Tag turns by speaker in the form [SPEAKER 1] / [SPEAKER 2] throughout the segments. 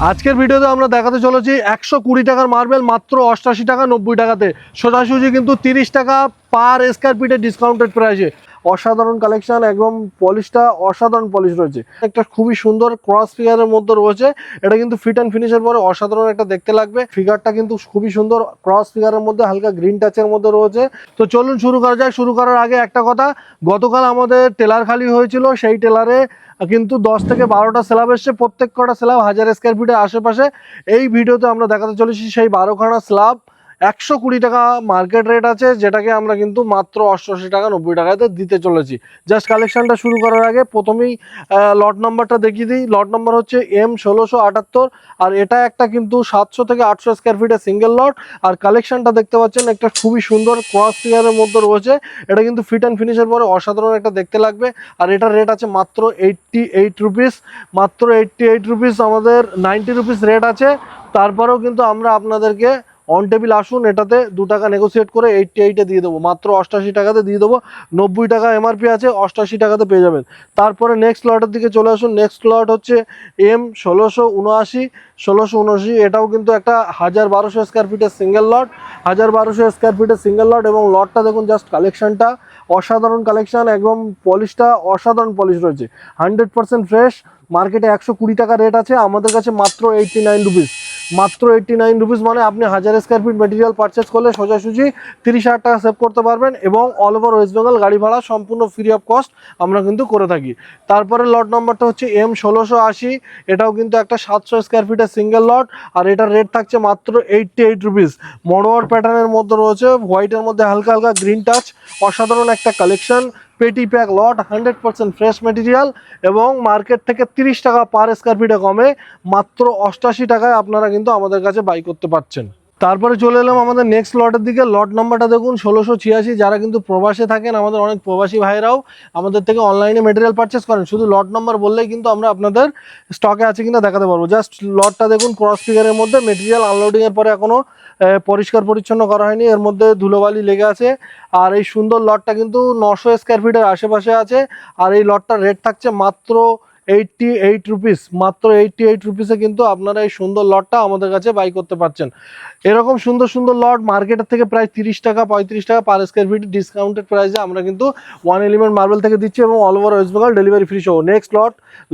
[SPEAKER 1] আজকের ভিডিওতে আমরা দেখাতে চলেছি 120 টাকার মার্বেল মাত্র 88 টাকা 90 টাকাতে, সোজাসুজি কিন্তু 30 টাকা পার স্কয়ার ফিটে ডিসকাউন্টেড প্রাইসে। অসাধারণ কালেকশন, একদম পলিশটা অসাধারণ পলিশ রয়েছে। একটা খুবই সুন্দর ক্রস ফিগারের মধ্যে রয়েছে, এটা কিন্তু ফিট অ্যান্ড ফিনিশের পরে অসাধারণ একটা দেখতে লাগবে। ফিগারটা কিন্তু খুবই সুন্দর, ক্রস ফিগারের মধ্যে হালকা গ্রিন টাচের মধ্যে রয়েছে। তো চলুন শুরু করা যাক। শুরু করার আগে একটা কথা, গতকাল আমাদের টেলার খালি হয়েছিল, সেই টেলারে কিন্তু 10 থেকে 12টা স্ল্যাব এসছে, প্রত্যেক কটা স্ল্যাব 1000 স্কয়ার ফিটের আশেপাশে। এই ভিডিওতে আমরা দেখাতে চলেছি সেই 12খানা স্ল্যাব। 120 টাকা মার্কেট রেট আছে, যেটাকে আমরা কিন্তু মাত্র 88 টাকা 90 টাকাতে দিতে চলেছি। জাস্ট কালেকশনটা শুরু করার আগে প্রথমেই লট নাম্বারটা দেখিয়ে দিই। লট নাম্বার হচ্ছে M1678, আর এটা একটা কিন্তু 700 থেকে 800 স্কয়ার ফিটের সিঙ্গেল লট। আর কালেকশনটা দেখতে পাচ্ছেন একটা খুবই সুন্দর ক্রস ফিগারের মধ্যে রয়েছে, এটা কিন্তু ফিট অ্যান্ড ফিনিশের পরে অসাধারণ একটা দেখতে লাগবে। আর এটার রেট আছে মাত্র 88 রুপিস, মাত্র 88 রুপিস। আমাদের 90 রুপিস রেট আছে, তারপরেও কিন্তু আমরা আপনাদেরকে অন টেবিল আসুন, এটাতে 2 টাকা নেগোসিয়েট করে 88-এ দিয়ে দেবো, মাত্র 88 টাকাতে দিয়ে দেবো। 90 টাকা এমআরপি আছে, 88 টাকাতে পেয়ে যাবেন। তারপরে নেক্সট লটের দিকে চলে আসুন। নেক্সট লট হচ্ছে M1679, এটাও কিন্তু একটা 1200 স্কয়ার ফিটের সিঙ্গেল লট, 1200 স্কয়ার ফিটের সিঙ্গেল লট। এবং লটটা দেখুন, জাস্ট কালেকশনটা অসাধারণ কালেকশন, একদম পলিশটা অসাধারণ পলিশ রয়েছে, 100% ফ্রেশ। মার্কেটে 120 টাকা রেট আছে, আমাদের কাছে মাত্র 89 রুপিস, মাত্র 89 রুপিস। মানে আপনি 1000 স্কয়ার ফিট মেটেরিয়াল পারচেস করলে সোজাসুজি 30,000 টাকা সেভ করতে পারবেন, এবং অল ওভার ওয়েস্ট বেঙ্গল গাড়ি ভাড়া সম্পূর্ণ ফ্রি অফ কস্ট আমরা কিন্তু করে থাকি। তারপরে লট নাম্বারটা হচ্ছে M1680, এটাও কিন্তু একটা 700 স্কয়ার ফিটের সিঙ্গেল লট, আর এটার রেট থাকছে মাত্র 88 রুপিস। মনোয়ার প্যাটার্নের মধ্যে রয়েছে, হোয়াইটের মধ্যে হালকা হালকা গ্রিন টাচ, অসাধারণ একটা কালেকশন। পেটি প্যাক লট, 100% ফ্রেশ মেটেরিয়াল, এবং মার্কেট থেকে 30 টাকা পার স্কয়ার ফিটে কমে মাত্র 88 টাকায় আপনারা কিন্তু আমাদের কাছে বাই করতে পারছেন। তারপরে চলে এলাম আমাদের নেক্সট লটের দিকে। লট নাম্বারটা দেখুন 1686। যারা কিন্তু প্রবাসে থাকেন, আমাদের অনেক প্রবাসী ভাইরাও আমাদের থেকে অনলাইনে মেটেরিয়াল পারচেস করেন, শুধু লট নাম্বার বললেই কিন্তু আমরা আপনাদের স্টকে আছে কিনা দেখাতে পারবো। জাস্ট লটটা দেখুন, ক্রস ফিগারের মধ্যে মেটেরিয়াল আনলোডিংয়ের পরে এখনও পরিষ্কার পরিচ্ছন্ন করা হয়নি, এর মধ্যে ধুলোবালি লেগে আছে। আর এই সুন্দর লটটা কিন্তু 900 স্কয়ার ফিটের আশেপাশে আছে, আর এই লটটার রেট থাকছে মাত্র 88 রুপিস, মাত্র 88 রুপিসে কিন্তু আপনারা এই সুন্দর লটটা আমাদের কাছে বাই করতে পারছেন। এরকম সুন্দর সুন্দর লট মার্কেটের থেকে প্রায় 30 টাকা 35 টাকা পার স্কয়ার ফিট ডিসকাউন্টেড প্রাইসে আমরা কিন্তু ওয়ান এলিমেন্ট মার্বেল থেকে দিচ্ছি, এবং all over West Bengal delivery free সহ। নেক্সট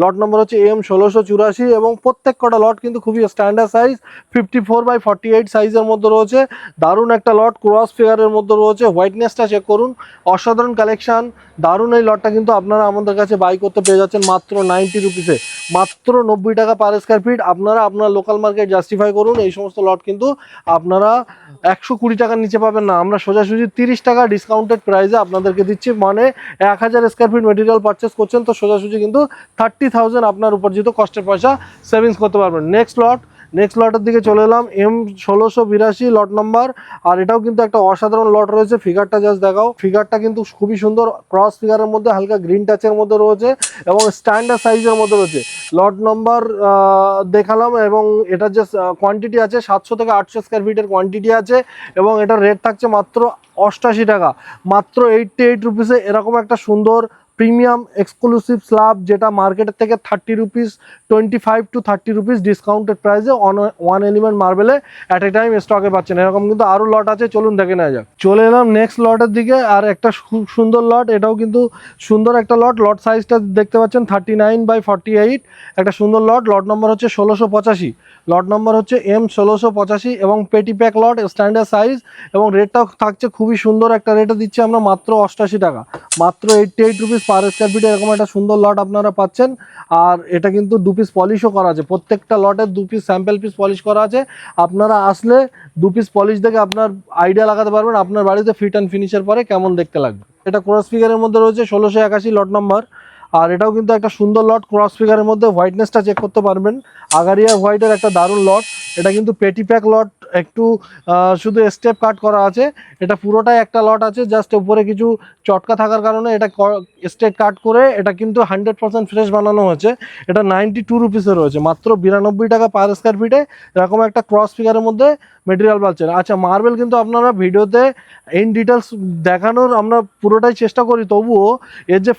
[SPEAKER 1] লট নম্বর হচ্ছে M1684, এবং প্রত্যেক কটা লট কিন্তু খুবই স্ট্যান্ডার্ড সাইজ, 54/48 সাইজের মধ্যে রয়েছে। দারুণ একটা লট, ক্রস ফিগারের মধ্যে রয়েছে, হোয়াইটনেসটা চেক করুন, অসাধারণ কালেকশন, দারুণ। এই লটটা কিন্তু আপনারা আমাদের কাছে বাই করতে পেয়ে যাচ্ছেন মাত্র 90 রুপিসে, মাত্র 90 টাকা পার স্কয়ার ফিট। আপনারা আপনার লোকাল মার্কেট জাস্টিফাই করুন, এই সমস্ত লট কিন্তু আপনারা 120 টাকার নিচে পাবেন না, আমরা সোজাসুজি 30 টাকা ডিসকাউন্টেড প্রাইসে আপনাদেরকে দিচ্ছি। মানে 1000 স্কয়ার ফিট মেটেরিয়াল পারচেস করছেন তো সোজাসুজি কিন্তু 30,000 আপনার উপার্জিত কষ্টের পয়সা সেভিংস করতে পারবেন। নেক্সট লটের দিকে চলে এলাম, M1682 লট নাম্বার, আর এটাও কিন্তু একটা অসাধারণ লট রয়েছে। ফিগারটা জাস্ট দেখাও, ফিগারটা কিন্তু খুবই সুন্দর, ক্রস ফিগারের মধ্যে হালকা গ্রিন টাচের মধ্যে রয়েছে, এবং স্ট্যান্ডার্ড সাইজের মধ্যে রয়েছে। লট নাম্বার দেখালাম, এবং এটার যে কোয়ান্টিটি আছে 700 থেকে 800 স্কয়ার ফিটের কোয়ান্টিটি আছে, এবং এটার রেট থাকছে মাত্র 88 টাকা, মাত্র 88 রুপিসে। এরকম একটা সুন্দর প্রিমিয়াম এক্সক্লুসিভ স্ল্যাব, যেটা মার্কেটের থেকে 30 রুপিস, 25 to 30 রুপিস ডিসকাউন্টেড প্রাইসে ওয়ান এলিমেন্ট মার্বেলে অ্যাট এ টাইম স্টকে পাচ্ছেন। এরকম কিন্তু আরও লট আছে, চলুন দেখে নেওয়া যাক। চলে এলাম নেক্সট লটের দিকে, আর একটা খুব সুন্দর লট, এটাও কিন্তু সুন্দর একটা লট সাইজটা দেখতে পাচ্ছেন 39/48, একটা সুন্দর লট নম্বর হচ্ছে 1685, লট নম্বর হচ্ছে M1685, এবং পেটি প্যাক লট, স্ট্যান্ডার্ড সাইজ, এবং রেটটাও থাকছে খুবই সুন্দর একটা রেটে দিচ্ছি আমরা মাত্র 88 টাকা, মাত্র 88 রুপিস পার স্কয়ার ফিটে এরকম একটা সুন্দর লট আপনারা পাচ্ছেন। আর এটা কিন্তু 2 পিস পলিশও করা আছে, প্রত্যেকটা লটের 2 পিস স্যাম্পল পিস পলিশ করা আছে। আপনারা আসলে 2 পিস পলিশ দেখে আপনার আইডিয়া লাগাতে পারবেন আপনার বাড়িতে ফিট অ্যান্ড ফিনিশের পরে কেমন দেখতে লাগবে। এটা ক্রস ফিগারের মধ্যে রয়েছে 1681 লট নাম্বার, আর এটাও কিন্তু একটা সুন্দর লট, ক্রস ফিগারের মধ্যে হোয়াইটনেসটা চেক করতে পারবেন, আগারিয়া হোয়াইটের একটা দারুণ লট। এটা কিন্তু পেটি প্যাক লট, একটু শুধু স্টেপ কাট করা আছে, এটা পুরোটাই একটা লট আছে, জাস্ট উপরে কিছু চটকা থাকার কারণে এটা স্টেপ কাট করে এটা কিন্তু 100% ফ্রেশ বানানো হয়েছে। এটা 92 রুপিসে রয়েছে, মাত্র 92 টাকা পার স্কয়ার ফিটে এরকম একটা ক্রস ফিগারের মধ্যে মেটেরিয়াল পাচ্ছেন। আচ্ছা, মার্বেল কিন্তু আপনারা ভিডিওতে ইন ডিটেলস দেখানোর আমরা পুরোটাই চেষ্টা করি, তবুও এর যে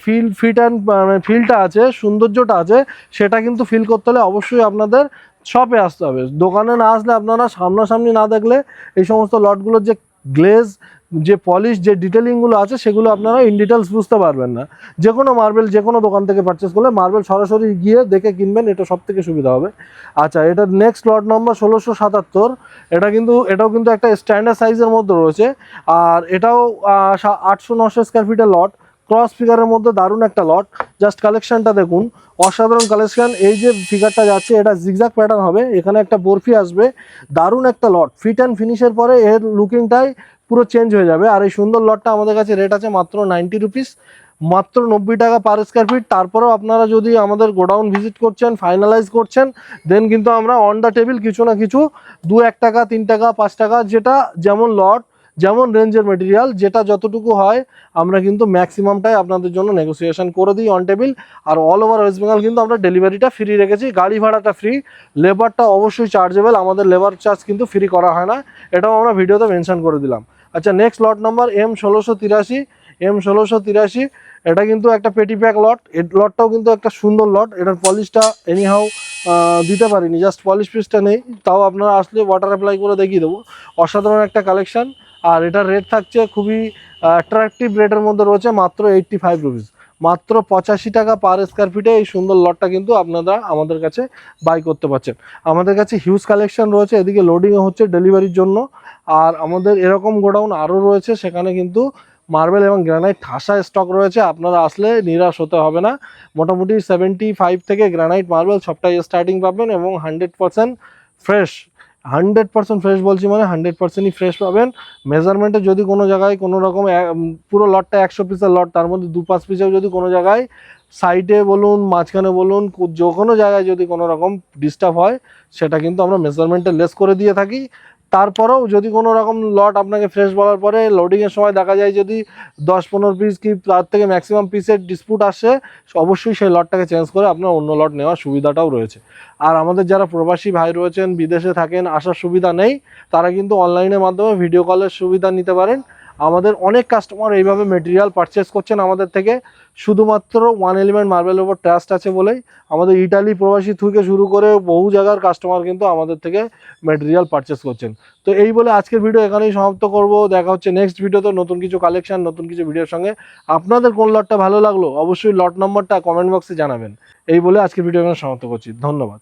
[SPEAKER 1] ফিলটা আছে, সৌন্দর্যটা আছে, সেটা কিন্তু ফিল করতে হলে অবশ্যই আপনাদের শপে আসতে হবে, দোকানে না আসলে আপনারা সামনাসামনি না দেখলে এই সমস্ত লটগুলোর যে গ্লেজ, যে পলিশ, যে ডিটেলিংগুলো আছে সেগুলো আপনারা ইন ডিটেলস বুঝতে পারবেন না। যে কোনো মার্বেল যে কোনো দোকান থেকে পারচেস করলে মার্বেল সরাসরি গিয়ে দেখে কিনবেন, এটা সব থেকে সুবিধা হবে। আচ্ছা, এটা নেক্সট লট নম্বর 1677। এটাও কিন্তু একটা স্ট্যান্ডার্ড সাইজের মধ্যে রয়েছে, আর এটাও 800-900 স্কোয়ার ফিটের লট। ক্রস ফিগারের মধ্যে দারুণ একটা লট, জাস্ট কালেকশনটা দেখুন, অসাধারণ কালেকশন। এই যে ফিগারটা যাচ্ছে এটা জিগজ্যাগ প্যাটার্ন হবে, এখানে একটা বরফি আসবে, দারুণ একটা লট। ফিট অ্যান্ড ফিনিশের পরে এর লুকিংটাই পুরো চেঞ্জ হয়ে যাবে। আর এই সুন্দর লটটা আমাদের কাছে রেট আছে মাত্র 90 রুপিস, মাত্র 90 টাকা পার স্কোয়ার ফিট। তারপরেও আপনারা যদি আমাদের গোডাউন ভিজিট করছেন, ফাইনালাইজ করছেন, দেন কিন্তু আমরা অন দ্য টেবিল কিছু না কিছু 2-1 টাকা, 3 টাকা, 5 টাকা, যেটা যেমন লট, যেমন রেঞ্জের মেটেরিয়াল, যেটা যতটুকু হয় আমরা কিন্তু ম্যাক্সিমামটাই আপনাদের জন্য নেগোসিয়েশন করে দিই অন টেবিল। আর অল ওভার ওয়েস্ট বেঙ্গল কিন্তু আমরা ডেলিভারিটা ফ্রি রেখেছি, গাড়ি ভাড়াটা ফ্রি, লেবারটা অবশ্যই চার্জেবল, আমাদের লেবার চার্জ কিন্তু ফ্রি করা হয় না, এটাও আমরা ভিডিওতে মেনশন করে দিলাম। আচ্ছা, নেক্সট লট নাম্বার M1683। এটা কিন্তু একটা পেটি প্যাক লট, এই লটটাও কিন্তু একটা সুন্দর লট। এটার পলিশটা এনিহাউ দিতে পারিনি, জাস্ট পলিশ পিসটা নেই, তাও আপনারা আসলে ওয়াটার অ্যাপ্লাই করে দেখিয়ে দেবো। অসাধারণ একটা কালেকশন। আর এটার রেট থাকছে খুবই অ্যাট্রাকটিভ রেটের মধ্যে রয়েছে, মাত্র 85 রুপিস, মাত্র 85 টাকা পার স্কোয়ার ফিটে এই সুন্দর লটটা কিন্তু আপনারা আমাদের কাছে বাই করতে পারছেন। আমাদের কাছে হিউজ কালেকশন রয়েছে, এদিকে লোডিংও হচ্ছে ডেলিভারির জন্য। আর আমাদের এরকম গোডাউন আরও রয়েছে, সেখানে কিন্তু মার্বেল এবং গ্রানাইট ঠাসা স্টক রয়েছে, আপনারা আসলে নিরাশ হতে হবে না। মোটামুটি 75 থেকে গ্রানাইট মার্বেল সবটাই স্টার্টিং পাবেন, এবং 100% ফ্রেশ। 100% ফ্রেশ বলছি মানে 100%ই ফ্রেশ পাবেন। মেজারমেন্টে যদি কোনো জায়গায় কোনো রকম পুরো লটটা 100 পিসের লট, তার মধ্যে 2-5 পিসেও যদি কোনো জায়গায় সাইডে বলুন, মাঝখানে বলুন, যে কোনো জায়গায় যদি কোনো রকম ডিস্টার্ব হয়, সেটা কিন্তু আমরা মেজারমেন্টে লেস করে দিয়ে থাকি। তারপরেও যদি কোনো রকম লট আপনাকে ফ্রেশ বলার পরে লোডিংয়ের সময় দেখা যায় যদি 10-15 পিস কি তার থেকে ম্যাক্সিমাম পিসের ডিসপুট আসে, অবশ্যই সেই লটটাকে চেঞ্জ করে আপনার অন্য লট নেওয়ার সুবিধাটাও রয়েছে। আর আমাদের যারা প্রবাসী ভাই রয়েছেন, বিদেশে থাকেন, আসার সুবিধা নেই, তারা কিন্তু অনলাইনের মাধ্যমে ভিডিও কলের সুবিধা নিতে পারেন। আমাদের অনেক কাস্টমার এইভাবে মেটেরিয়াল পারচেস করছেন আমাদের থেকে, শুধুমাত্র ওয়ান এলিমেন্ট মার্বেলের উপর ট্রাস্ট আছে বলেই। আমাদের ইটালি প্রবাসী থেকে শুরু করে বহু জায়গার কাস্টমার কিন্তু আমাদের থেকে মেটেরিয়াল পারচেস করছেন। তো এই বলে আজকের ভিডিও এখানেই সমাপ্ত করব। দেখা হচ্ছে নেক্সট ভিডিওতে নতুন কিছু কালেকশন, নতুন কিছু ভিডিওর সঙ্গে। আপনাদের কোন লটটা ভালো লাগলো অবশ্যই লট নম্বরটা কমেন্ট বক্সে জানাবেন। এই বলে আজকের ভিডিও এখানে সমাপ্ত করছি। ধন্যবাদ।